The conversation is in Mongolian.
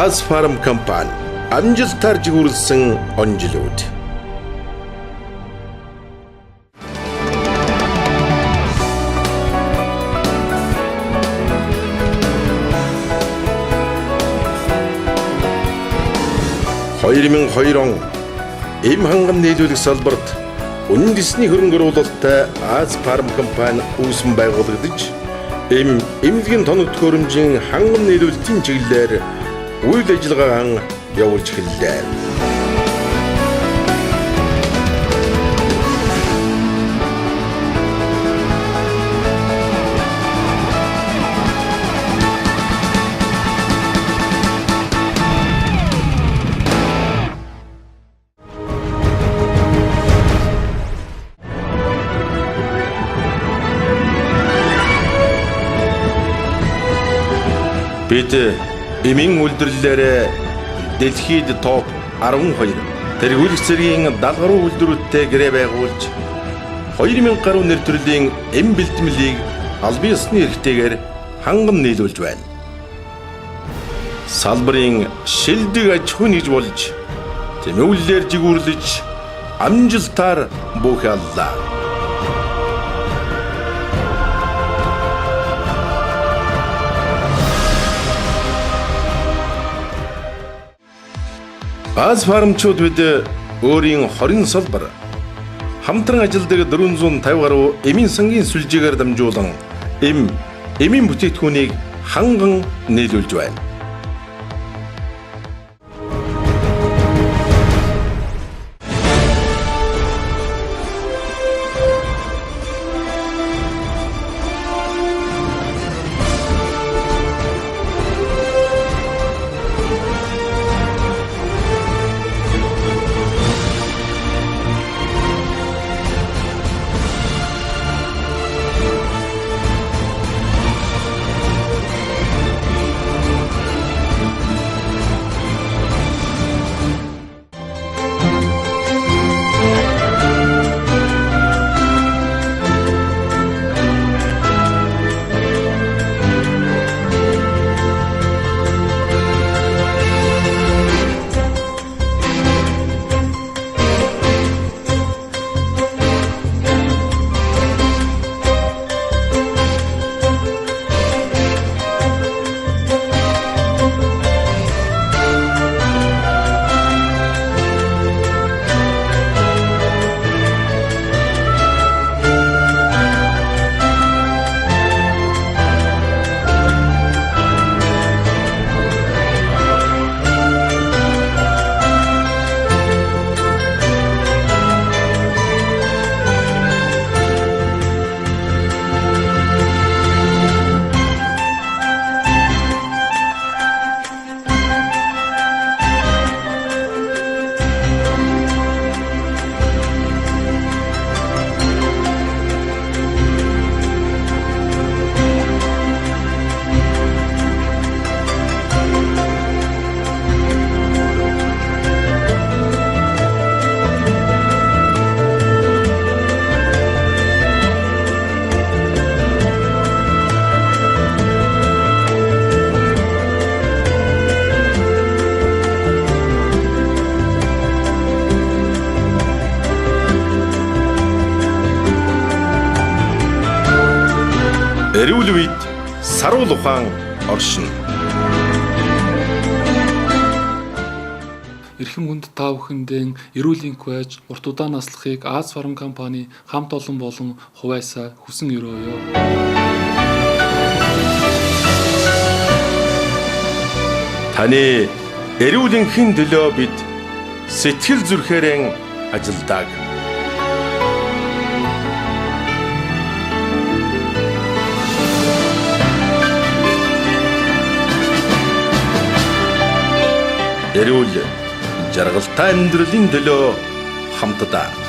Азфарм компани амжилтаар жигүүрлсэн онжилууд. (2002 он) эм хангам нийлүүлэх салбарт үнэн дэсний хөрөнгө оруулалттай Азфарм компани үүсгэн байгуулагдаж, эмнэлгийн тоног төхөөрөмжийн хангам нийлүүлэлтийн чиглэлээр үйл ажиллагаа явуулж эхэллээ. Бид эмийн үйлдвэрлэлээр дэлхийд топ 12 тэргүүлэх зэргийн 70 гаруй үйлдвэрүүдтэй гэрээ байгуулж 2000 гаруй нэр төрлийн эм бэлтгэлийг албан ёсны эрхтэйгээр ханган нийлүүлж байна. Салбарын шилдэг аж ахуй нэгж болж тэмүүлэлээр жигүүрлэж амжилтаар буухаллаа. Азфармчууд бид өөрийн 20 салбар хамтран ажилладаг 450 гаруй эмийн сангийн сүлжээгээр дамжуулан эмийн бүтээгдэхүүнийг ханган нийлүүлж байна. Эрүүл үед саруул ухаан оршино. Эрхэм хүнд та бүхэндээ эрүүл энх байж урт удаан наслахыг Азфарм компани хамт олон болон хувайсаа хүсэн өрөөё. Таны эрүүл энхийн төлөө бид сэтгэл зүрхээрэн ажилдаг. Эрүүл жаргалтай амьдралын төлөө хамтдаа